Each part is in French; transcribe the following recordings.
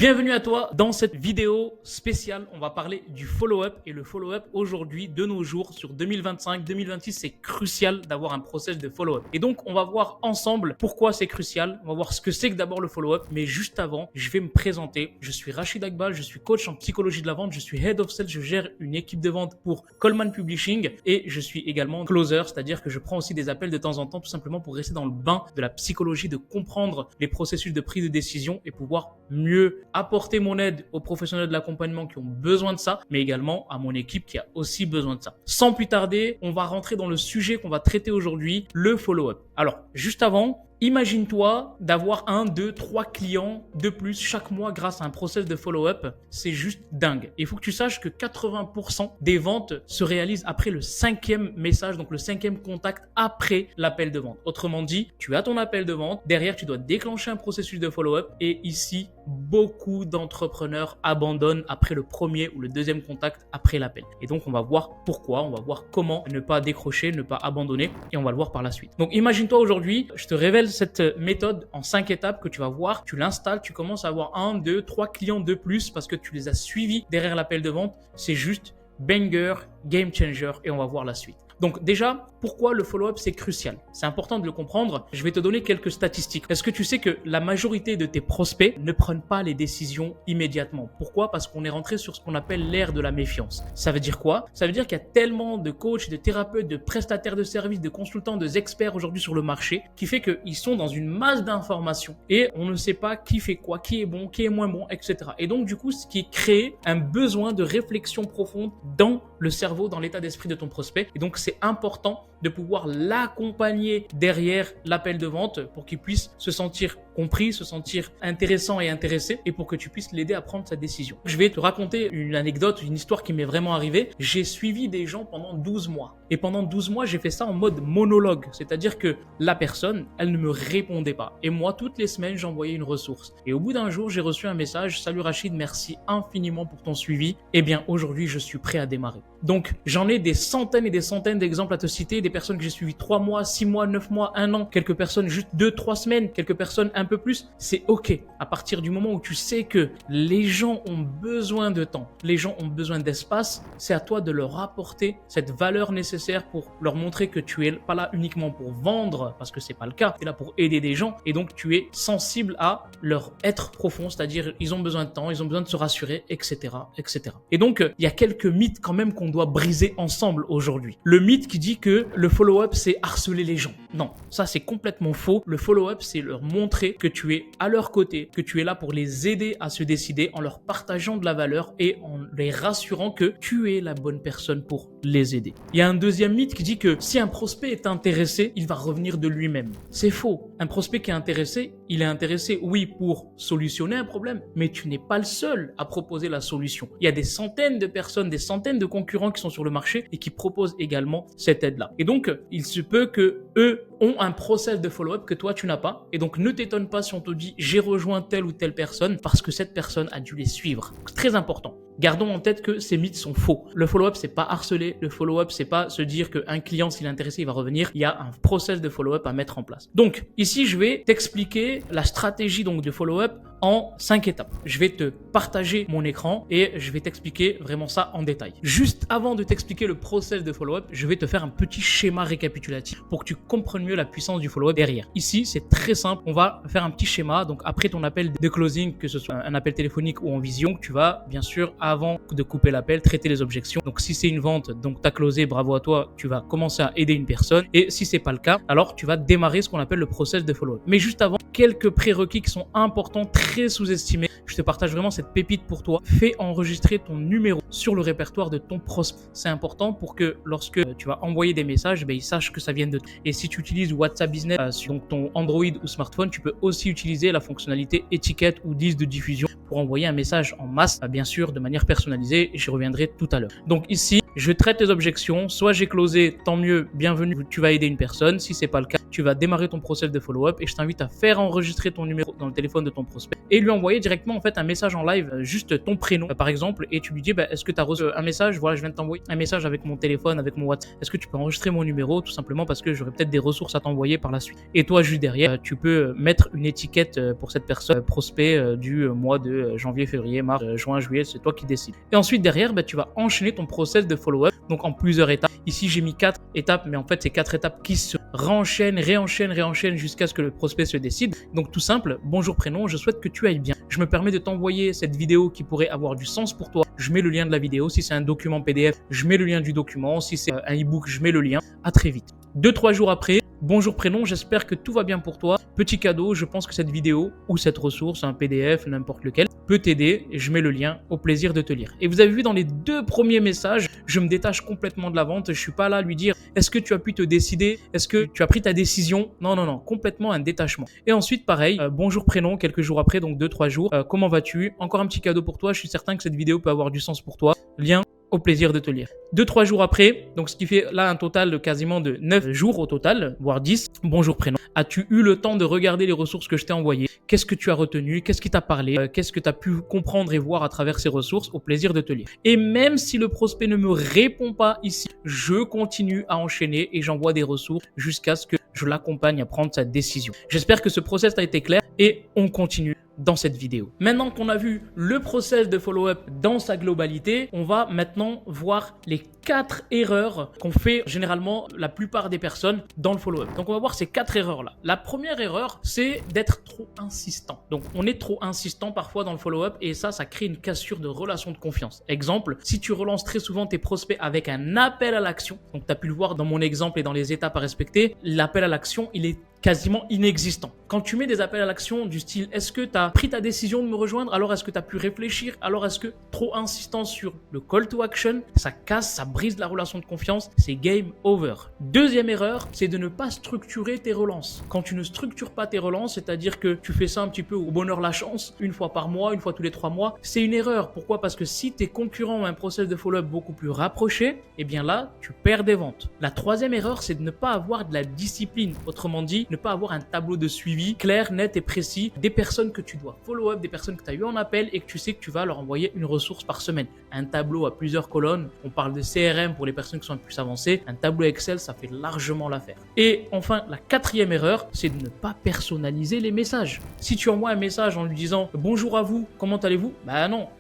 Bienvenue à toi dans cette vidéo spéciale. On va parler du follow-up et le follow-up aujourd'hui, de nos jours, sur 2025-2026, c'est crucial d'avoir un process de follow-up. Et donc, on va voir ensemble pourquoi c'est crucial. On va voir ce que c'est que d'abord le follow-up. Mais juste avant, je vais me présenter. Je suis Rachid Akbal, je suis coach en psychologie de la vente, je suis Head of Sales, je gère une équipe de vente pour Coleman Publishing et je suis également closer, c'est-à-dire que je prends aussi des appels de temps en temps tout simplement pour rester dans le bain de la psychologie, de comprendre les processus de prise de décision et pouvoir mieux apporter mon aide aux professionnels de l'accompagnement qui ont besoin de ça, mais également à mon équipe qui a aussi besoin de ça. Sans plus tarder, on va rentrer dans le sujet qu'on va traiter aujourd'hui, le follow-up. Alors, juste avant, imagine-toi d'avoir 1, 2, 3 clients de plus chaque mois grâce à un process de follow-up. C'est juste dingue. Il faut que tu saches que 80% des ventes se réalisent après le 5e message, donc le 5e contact après l'appel de vente. Autrement dit, tu as ton appel de vente. Derrière, tu dois déclencher un processus de follow-up. Et ici, beaucoup d'entrepreneurs abandonnent après le premier ou le 2e contact après l'appel. Et donc, on va voir pourquoi, on va voir comment ne pas décrocher, ne pas abandonner et on va le voir par la suite. Donc, imagine-toi aujourd'hui, je te révèle cette méthode en 5 étapes que tu vas voir, tu l'installes, tu commences à avoir 1, 2, 3 clients de plus parce que tu les as suivis derrière l'appel de vente. C'est juste banger, game changer et on va voir la suite. Donc déjà, pourquoi le follow-up c'est crucial? C'est important de le comprendre. Je vais te donner quelques statistiques. Est-ce que tu sais que la majorité de tes prospects ne prennent pas les décisions immédiatement? Pourquoi? Parce qu'on est rentré sur ce qu'on appelle l'ère de la méfiance. Ça veut dire quoi? Ça veut dire qu'il y a tellement de coachs, de thérapeutes, de prestataires de services, de consultants, de experts aujourd'hui sur le marché qui fait qu'ils sont dans une masse d'informations et on ne sait pas qui fait quoi, qui est bon, qui est moins bon, etc. Et donc du coup, ce qui crée un besoin de réflexion profonde dans le cerveau, dans l'état d'esprit de ton prospect. Et donc c'est important de pouvoir l'accompagner derrière l'appel de vente pour qu'il puisse se sentir compris, se sentir intéressant et intéressé et pour que tu puisses l'aider à prendre sa décision. Je vais te raconter une anecdote, une histoire qui m'est vraiment arrivée. J'ai suivi des gens pendant 12 mois et pendant 12 mois, j'ai fait ça en mode monologue, c'est-à-dire que la personne, elle ne me répondait pas et moi, toutes les semaines, j'envoyais une ressource. Et au bout d'un jour, j'ai reçu un message: « Salut Rachid, merci infiniment pour ton suivi. Eh bien, aujourd'hui, je suis prêt à démarrer. » Donc, j'en ai des centaines et des centaines d'exemples à te citer, des personnes que j'ai suivies 3 mois, 6 mois, 9 mois, 1 an, quelques personnes juste 2, 3 semaines, quelques personnes un peu plus. C'est OK. À partir du moment où tu sais que les gens ont besoin de temps, les gens ont besoin d'espace, c'est à toi de leur apporter cette valeur nécessaire pour leur montrer que tu es pas là uniquement pour vendre, parce que c'est pas le cas, tu es là pour aider des gens et donc tu es sensible à leur être profond, c'est-à-dire ils ont besoin de temps, ils ont besoin de se rassurer, etc., etc. Et donc, il y a quelques mythes quand même qu'on doit briser ensemble aujourd'hui. Le mythe qui dit que le follow-up, c'est harceler les gens. Non, ça c'est complètement faux. Le follow-up, c'est leur montrer que tu es à leur côté, que tu es là pour les aider à se décider en leur partageant de la valeur et en les rassurant que tu es la bonne personne pour les aider. Il y a un deuxième mythe qui dit que si un prospect est intéressé, il va revenir de lui-même. C'est faux. Un prospect qui est intéressé, il est intéressé, oui, pour solutionner un problème, mais tu n'es pas le seul à proposer la solution. Il y a des centaines de personnes, des centaines de concurrents qui sont sur le marché et qui proposent également cette aide-là. Et donc, il se peut que eux ont un process de follow-up que toi, tu n'as pas. Et donc, ne t'étonne pas si on te dit « j'ai rejoint telle ou telle personne » parce que cette personne a dû les suivre. C'est très important. Gardons en tête que ces mythes sont faux. Le follow-up, c'est pas harceler. Le follow-up, c'est pas se dire qu'un client, s'il est intéressé, il va revenir. Il y a un process de follow-up à mettre en place. Donc, ici, je vais t'expliquer la stratégie donc de follow-up en 5 étapes. Je vais te partager mon écran et je vais t'expliquer vraiment ça en détail. Juste avant de t'expliquer le process de follow-up, je vais te faire un petit schéma récapitulatif pour que tu comprennes mieux la puissance du follow-up derrière. Ici, c'est très simple. On va faire un petit schéma. Donc, après ton appel de closing, que ce soit un appel téléphonique ou en vision, tu vas bien sûr, avant de couper l'appel, traiter les objections. Donc, si c'est une vente, donc tu as closé, bravo à toi, tu vas commencer à aider une personne. Et si c'est pas le cas, alors tu vas démarrer ce qu'on appelle le process de follow-up. Mais juste avant, quelques prérequis qui sont importants, très sous-estimés. Je te partage vraiment cette pépite pour toi. Fais enregistrer ton numéro sur le répertoire de ton prospect. C'est important pour que lorsque tu vas envoyer des messages, il sache que ça vient de toi. Et si tu utilises WhatsApp Business sur ton Android ou smartphone, tu peux aussi utiliser la fonctionnalité étiquette ou liste de diffusion pour envoyer un message en masse, bien sûr, de manière personnalisée. J'y reviendrai tout à l'heure. Donc ici, je traite les objections. Soit j'ai closé, tant mieux, bienvenue, tu vas aider une personne. Si c'est pas le cas, tu vas démarrer ton process de follow-up et je t'invite à faire enregistrer ton numéro dans le téléphone de ton prospect et lui envoyer directement en fait un message en live, juste ton prénom par exemple, et tu lui dis est-ce que tu as reçu un message, voilà, je viens de t'envoyer un message avec mon téléphone, avec mon WhatsApp, est-ce que tu peux enregistrer mon numéro, tout simplement parce que j'aurai peut-être des ressources à t'envoyer par la suite. Et toi juste derrière, tu peux mettre une étiquette pour cette personne, prospect du mois de janvier, février, mars, juin, juillet, c'est toi qui décides. Et ensuite derrière, tu vas enchaîner ton process de follow-up, donc en plusieurs étapes. Ici j'ai mis 4 étapes, mais en fait c'est 4 étapes qui se réenchaînent jusqu'à ce que le prospect se décide. Donc tout simple, bonjour prénom, je souhaite que tu ailles bien. Je me permets de t'envoyer cette vidéo qui pourrait avoir du sens pour toi. Je mets le lien de la vidéo. Si c'est un document PDF, je mets le lien du document. Si c'est un e-book, je mets le lien. À très vite. 2-3 jours après, bonjour prénom, j'espère que tout va bien pour toi. Petit cadeau, je pense que cette vidéo ou cette ressource, un PDF, n'importe lequel, peut t'aider. Je mets le lien, au plaisir de te lire. Et vous avez vu dans les 2 premiers messages, je me détache complètement de la vente. Je suis pas là à lui dire, est-ce que tu as pu te décider? Est-ce que tu as pris ta décision? Non, complètement un détachement. Et ensuite, pareil, bonjour prénom, quelques jours après, donc 2-3 jours, comment vas-tu? Encore un petit cadeau pour toi, je suis certain que cette vidéo peut avoir du sens pour toi. Lien, au plaisir de te lire. 2-3 jours après, donc ce qui fait là un total de quasiment de 9 jours au total, voire 10. Bonjour prénom. As-tu eu le temps de regarder les ressources que je t'ai envoyées? Qu'est-ce que tu as retenu? Qu'est-ce qui t'a parlé? Qu'est-ce que tu as pu comprendre et voir à travers ces ressources? Au plaisir de te lire. Et même si le prospect ne me répond pas ici, je continue à enchaîner et j'envoie des ressources jusqu'à ce que je l'accompagne à prendre sa décision. J'espère que ce process a été clair et on continue dans cette vidéo. Maintenant qu'on a vu le process de follow-up dans sa globalité, on va maintenant voir les 4 erreurs qu'ont fait généralement la plupart des personnes dans le follow-up. Donc on va voir ces 4 erreurs-là. La première erreur, c'est d'être trop insistant. Donc on est trop insistant parfois dans le follow-up et ça crée une cassure de relation de confiance. Exemple, si tu relances très souvent tes prospects avec un appel à l'action, donc tu as pu le voir dans mon exemple et dans les étapes à respecter, l'appel à l'action, il est quasiment inexistant. Quand tu mets des appels à l'action du style « Est-ce que tu as pris ta décision de me rejoindre? Alors est-ce que tu as pu réfléchir? Alors est-ce que trop insistant sur le call to action, ça casse, ça brise la relation de confiance, c'est game over. » Deuxième erreur, c'est de ne pas structurer tes relances. Quand tu ne structures pas tes relances, c'est-à-dire que tu fais ça un petit peu au bonheur la chance, une fois par mois, une fois tous les 3 mois, c'est une erreur. Pourquoi? Parce que si tes concurrents ont un process de follow-up beaucoup plus rapproché, eh bien là, tu perds des ventes. La troisième erreur, c'est de ne pas avoir de la discipline. Autrement dit, ne pas avoir un tableau de suivi clair, net et précis des personnes que tu dois follow-up, des personnes que tu as eu en appel et que tu sais que tu vas leur envoyer une ressource par semaine. Un tableau à plusieurs colonnes, on parle de CRM pour les personnes qui sont plus avancées, un tableau Excel, ça fait largement l'affaire. Et enfin, la quatrième erreur, c'est de ne pas personnaliser les messages. Si tu envoies un message en lui disant « Bonjour à vous, comment allez-vous »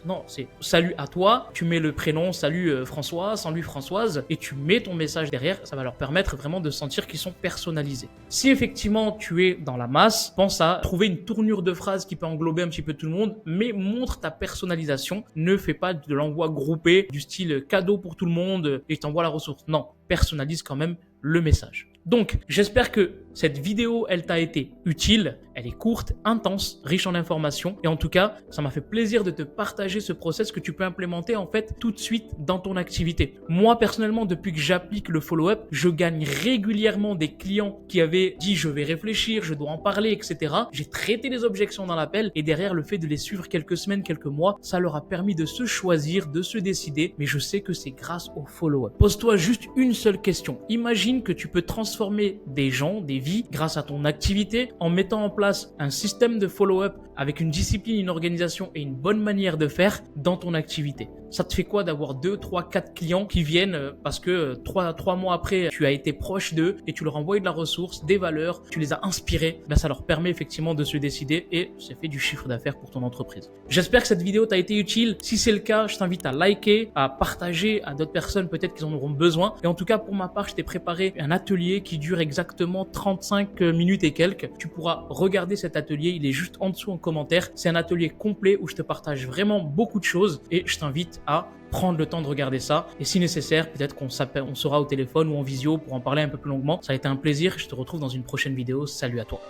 non, c'est « Salut à toi », tu mets le prénom « Salut François », « Salut Françoise » et tu mets ton message derrière, ça va leur permettre vraiment de sentir qu'ils sont personnalisés. Si effectivement tu es dans la masse, pense à trouver une tournure de phrase qui peut englober un petit peu tout le monde, mais montre ta personnalisation. Ne fais pas de l'envoi groupé du style cadeau pour tout le monde et je t'envoie la ressource. Non, personnalise quand même le message. Donc, j'espère que cette vidéo, elle t'a été utile. Elle est courte, intense, riche en informations. Et en tout cas, ça m'a fait plaisir de te partager ce process que tu peux implémenter en fait tout de suite dans ton activité. Moi, personnellement, depuis que j'applique le follow-up, je gagne régulièrement des clients qui avaient dit je vais réfléchir, je dois en parler, etc. J'ai traité les objections dans l'appel et derrière le fait de les suivre quelques semaines, quelques mois, ça leur a permis de se choisir, de se décider. Mais je sais que c'est grâce au follow-up. Pose-toi juste une seule question. Imagine que tu peux transformer des gens, des vies grâce à ton activité en mettant en place un système de follow-up avec une discipline, une organisation et une bonne manière de faire dans ton activité. Ça te fait quoi d'avoir 2, 3, 4 clients qui viennent parce que 3 mois après, tu as été proche d'eux et tu leur envoies de la ressource, des valeurs, tu les as inspirés. Ça leur permet effectivement de se décider et ça fait du chiffre d'affaires pour ton entreprise. J'espère que cette vidéo t'a été utile. Si c'est le cas, je t'invite à liker, à partager à d'autres personnes peut-être qui en auront besoin. Et en tout cas, pour ma part, je t'ai préparé un atelier qui dure exactement 35 minutes et quelques. Tu pourras regarder cet atelier, il est juste en dessous en commentaire. C'est un atelier complet où je te partage vraiment beaucoup de choses et je t'invite à prendre le temps de regarder ça et si nécessaire, peut-être qu'on sera au téléphone ou en visio pour en parler un peu plus longuement. Ça a été un plaisir, je te retrouve dans une prochaine vidéo. Salut à toi.